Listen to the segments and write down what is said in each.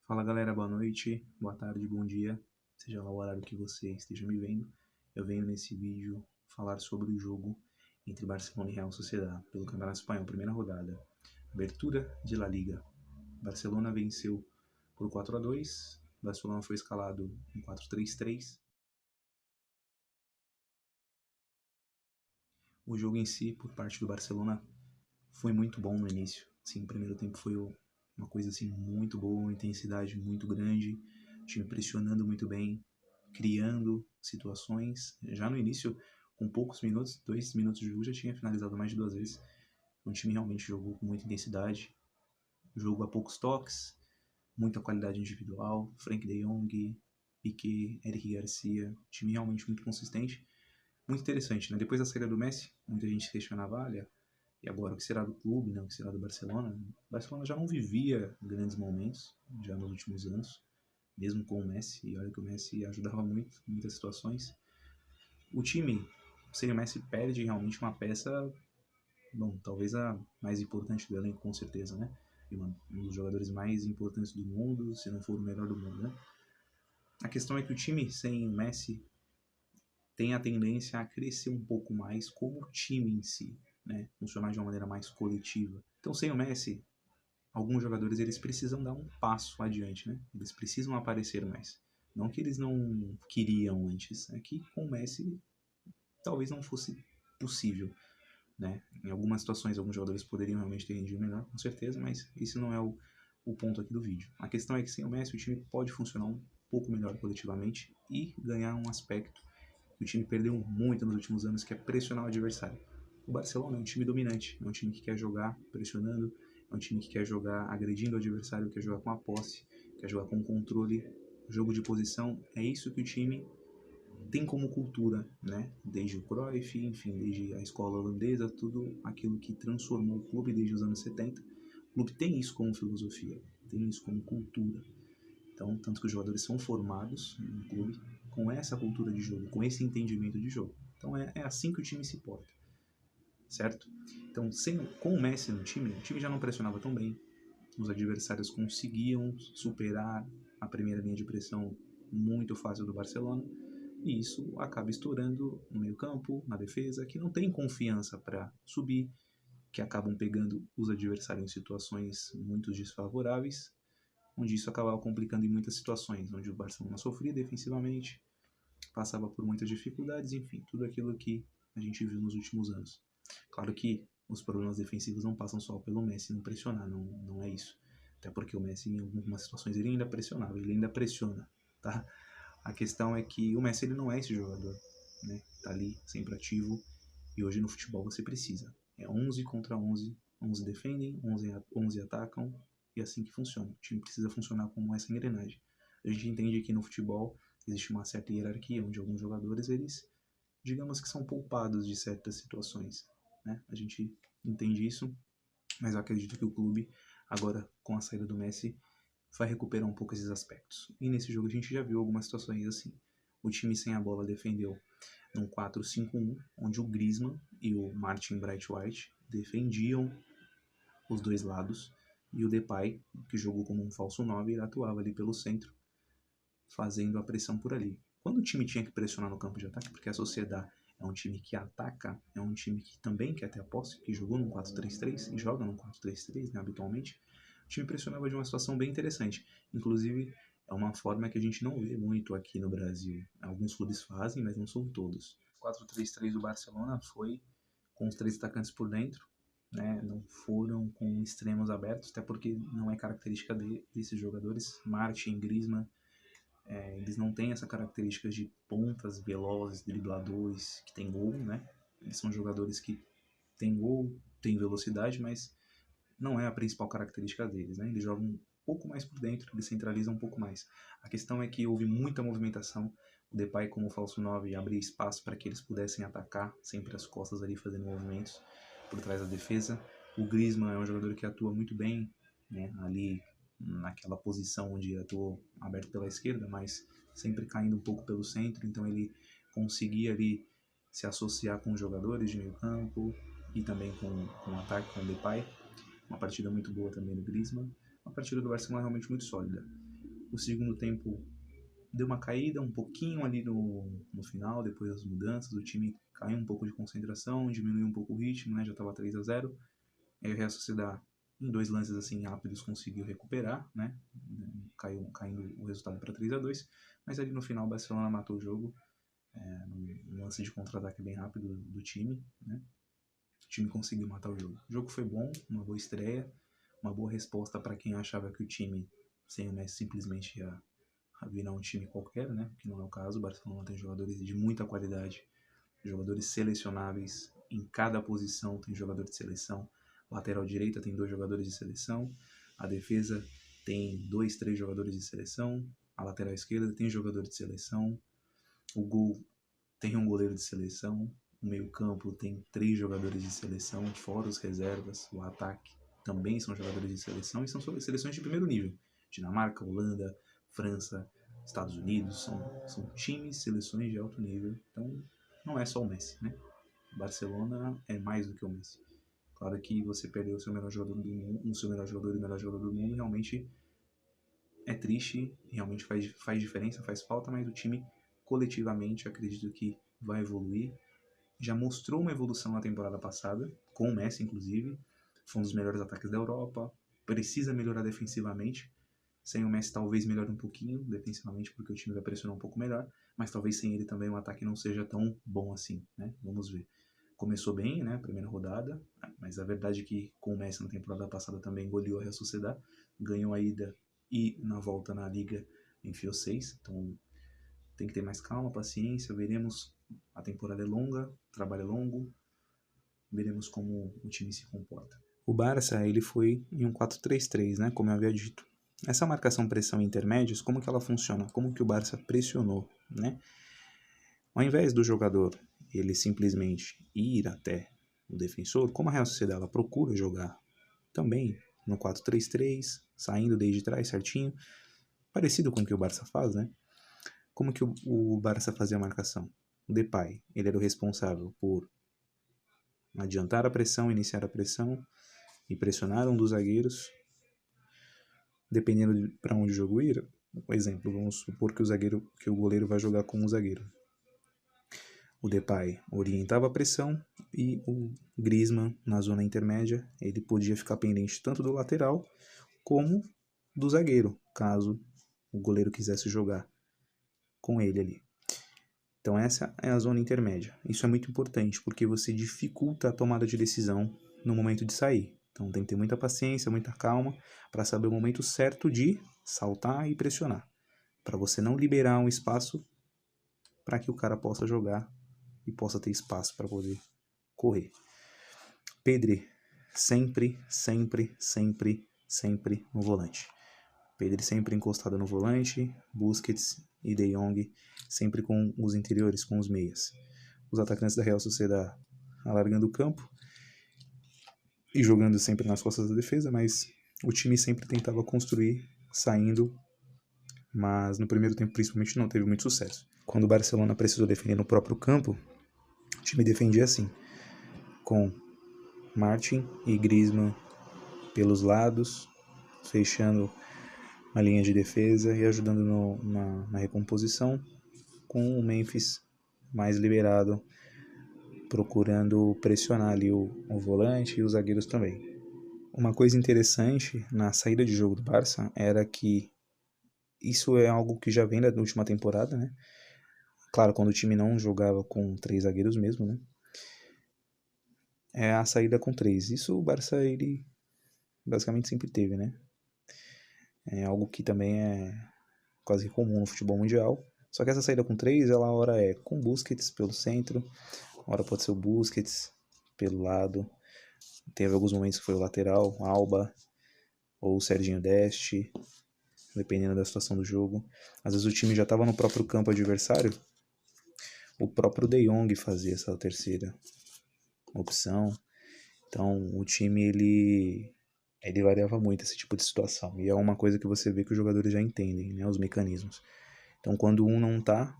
Fala galera, boa noite, boa tarde, bom dia, seja lá o horário que você esteja me vendo. Eu venho nesse vídeo falar sobre o jogo entre Barcelona e Real Sociedad pelo Campeonato Espanhol, primeira rodada, abertura de La Liga. Barcelona venceu por 4-2, Barcelona foi escalado em 4-3-3. O jogo em si, por parte do Barcelona, foi muito bom no início. Sim, o primeiro tempo foi uma coisa assim muito boa, uma intensidade muito grande, o time pressionando muito bem, criando situações. Já no início, com poucos minutos, 2 minutos de jogo, já tinha finalizado mais de 2 vezes. O time realmente jogou com muita intensidade, jogo a poucos toques, muita qualidade individual, Frenkie de Jong, Piqué, Eric Garcia, time realmente muito consistente. Muito interessante, né? Depois da saída do Messi, muita gente questionava, olha, e agora o que será do clube, né? O que será do Barcelona? O Barcelona já não vivia grandes momentos, já nos últimos anos, mesmo com o Messi, e olha que o Messi ajudava muito em muitas situações. O time, sem o Messi, perde realmente uma peça, bom, talvez a mais importante do elenco, com certeza, né? E um dos jogadores mais importantes do mundo, se não for o melhor do mundo, né? A questão é que o time sem o Messi tem a tendência a crescer um pouco mais como time em si, né? Funcionar de uma maneira mais coletiva. Então, sem o Messi, alguns jogadores eles precisam dar um passo adiante, né? Eles precisam aparecer mais. Não que eles não queriam antes, é que com o Messi talvez não fosse possível, né? Em algumas situações, alguns jogadores poderiam realmente ter rendido melhor, com certeza, mas esse não é o ponto aqui do vídeo. A questão é que sem o Messi o time pode funcionar um pouco melhor coletivamente e ganhar um aspecto que o time perdeu muito nos últimos anos, que é pressionar o adversário. O Barcelona é um time dominante, é um time que quer jogar pressionando, é um time que quer jogar agredindo o adversário, quer jogar com a posse, quer jogar com controle, jogo de posição. É isso que o time tem como cultura, né? Desde o Cruyff, enfim, desde a escola holandesa, tudo aquilo que transformou o clube desde os anos 70. O clube tem isso como filosofia, tem isso como cultura. Então, tanto que os jogadores são formados no clube com essa cultura de jogo, com esse entendimento de jogo. Então, é assim que o time se porta, certo? Então, com o Messi no time, o time já não pressionava tão bem, os adversários conseguiam superar a primeira linha de pressão muito fácil do Barcelona, e isso acaba estourando no meio-campo, na defesa, que não tem confiança para subir, que acabam pegando os adversários em situações muito desfavoráveis, onde isso acabava complicando em muitas situações, onde o Barcelona sofria defensivamente, passava por muitas dificuldades, enfim, tudo aquilo que a gente viu nos últimos anos. Claro que os problemas defensivos não passam só pelo Messi não pressionar, não é isso. Até porque o Messi, em algumas situações, ele ainda pressionava, ele ainda pressiona, tá? A questão é que o Messi ele não é esse jogador, né? Tá ali, sempre ativo, e hoje no futebol você precisa. É 11 contra 11, 11 defendem, 11 atacam, e é assim que funciona. O time precisa funcionar como essa engrenagem. A gente entende que no futebol existe uma certa hierarquia, onde alguns jogadores, eles, digamos que são poupados de certas situações, né? A gente entende isso, mas eu acredito que o clube, agora com a saída do Messi, vai recuperar um pouco esses aspectos. E nesse jogo a gente já viu algumas situações assim. O time sem a bola defendeu num 4-5-1, onde o Griezmann e o Martin Braithwaite defendiam os dois lados, e o Depay, que jogou como um falso 9, ele atuava ali pelo centro, fazendo a pressão por ali. Quando o time tinha que pressionar no campo de ataque, porque a Sociedad é um time que ataca, é um time que também quer ter a posse, que jogou no 4-3-3 e joga no 4-3-3, né, habitualmente, o time pressionava de uma situação bem interessante. Inclusive, é uma forma que a gente não vê muito aqui no Brasil. Alguns clubes fazem, mas não são todos. O 4-3-3 do Barcelona foi com os três atacantes por dentro, né? Não foram com extremos abertos, até porque não é característica desses jogadores. Martin, Griezmann, eles não têm essa característica de pontas velozes, dribladores, que tem gol, né? Eles são jogadores que têm gol, têm velocidade, mas não é a principal característica deles, né? Eles jogam um pouco mais por dentro, eles centralizam um pouco mais. A questão é que houve muita movimentação, o Depay como falso 9 abria espaço para que eles pudessem atacar, sempre as costas ali fazendo movimentos por trás da defesa. O Griezmann é um jogador que atua muito bem, né, ali naquela posição onde atuou aberto pela esquerda, mas sempre caindo um pouco pelo centro, então ele conseguia ali se associar com os jogadores de meio campo e também com o ataque, com o Depay. Uma partida muito boa também do Griezmann, uma partida do Barcelona realmente muito sólida. O segundo tempo deu uma caída um pouquinho ali no final, depois das mudanças, o time caiu um pouco de concentração, diminuiu um pouco o ritmo, né? Já estava 3-0. Aí o Real Sociedad, em 2 lances assim rápidos, conseguiu recuperar, né? Caindo o resultado para 3-2. Mas ali no final o Barcelona matou o jogo, num lance de contra-ataque bem rápido do time, né? O time conseguiu matar o jogo. O jogo foi bom, uma boa estreia, uma boa resposta para quem achava que o time sem o Messi simplesmente ia virar um time qualquer, né? Que não é o caso. O Barcelona tem jogadores de muita qualidade, jogadores selecionáveis. Em cada posição tem jogador de seleção. Lateral direita tem 2 jogadores de seleção. A defesa tem 2, 3 jogadores de seleção. A lateral esquerda tem jogador de seleção. O gol tem um goleiro de seleção. O meio-campo tem 3 jogadores de seleção, fora os reservas. O ataque também são jogadores de seleção e são seleções de primeiro nível. Dinamarca, Holanda, França, Estados Unidos, são times, seleções de alto nível. Então, não é só o Messi, né? O Barcelona é mais do que o Messi. Claro que você perdeu o seu melhor jogador do mundo, o seu melhor jogador e o melhor jogador do mundo, realmente é triste, realmente faz diferença, faz falta, mas o time coletivamente acredito que vai evoluir. Já mostrou uma evolução na temporada passada, com o Messi inclusive, foi um dos melhores ataques da Europa, precisa melhorar defensivamente. Sem o Messi talvez melhore um pouquinho defensivamente, porque o time vai pressionar um pouco melhor, mas talvez sem ele também o ataque não seja tão bom assim, né? Vamos ver. Começou bem, né, a primeira rodada, mas a verdade é que com o Messi na temporada passada também goleou a Real Sociedad, ganhou a ida e na volta na Liga enfiou 6, então tem que ter mais calma, paciência, veremos, a temporada é longa, o trabalho é longo, veremos como o time se comporta. O Barça, ele foi em um 4-3-3, né, como eu havia dito. Essa marcação-pressão intermédios, como que ela funciona? Como que o Barça pressionou, né? Ao invés do jogador ele simplesmente ir até o defensor, como a Real Sociedad ela procura jogar também no 4-3-3, saindo desde trás certinho, parecido com o que o Barça faz, né? Como que o Barça fazia a marcação? O Depay, ele era o responsável por adiantar a pressão, iniciar a pressão e pressionar um dos zagueiros, dependendo para onde o jogo ir. Por exemplo, vamos supor que o goleiro vai jogar com um zagueiro. O Depay orientava a pressão e o Griezmann, na zona intermédia, ele podia ficar pendente tanto do lateral como do zagueiro, caso o goleiro quisesse jogar com ele ali. Então essa é a zona intermédia. Isso é muito importante, porque você dificulta a tomada de decisão no momento de sair. Então tem que ter muita paciência, muita calma, para saber o momento certo de saltar e pressionar, para você não liberar um espaço para que o cara possa jogar e possa ter espaço para poder correr. Pedri, sempre no volante. Pedri sempre encostado no volante, Busquets e De Jong sempre com os interiores, com os meias. Os atacantes da Real Sociedad alargando o campo e jogando sempre nas costas da defesa, mas o time sempre tentava construir saindo, mas no primeiro tempo principalmente não teve muito sucesso. Quando o Barcelona precisou defender no próprio campo, o time defendia assim, com Martin e Griezmann pelos lados, fechando a linha de defesa e ajudando na recomposição, com o Memphis mais liberado, procurando pressionar ali o volante e os zagueiros também. Uma coisa interessante na saída de jogo do Barça era que isso é algo que já vem da última temporada, né? Claro, quando o time não jogava com 3 zagueiros mesmo, né? É a saída com 3. Isso o Barça, ele basicamente sempre teve, né? É algo que também é quase comum no futebol mundial. Só que essa saída com 3, ela hora é com Busquets pelo centro, hora pode ser o Busquets pelo lado. Teve alguns momentos que foi o lateral, Alba ou o Serginho Deste, dependendo da situação do jogo. Às vezes o time já estava no próprio campo adversário, o próprio De Jong fazia essa terceira opção. Então o time ele variava muito esse tipo de situação. E é uma coisa que você vê que os jogadores já entendem, né, os mecanismos. Então quando um não tá,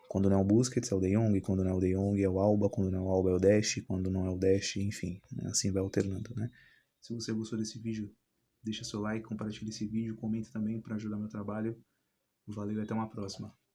quando não é o Busquets é o De Jong, quando não é o De Jong é o Alba, quando não é o Alba é o Deste, quando não é o Deste, enfim, assim vai alternando, né? Se você gostou desse vídeo, deixa seu like, compartilha esse vídeo, comenta também para ajudar meu trabalho. Valeu e até uma próxima.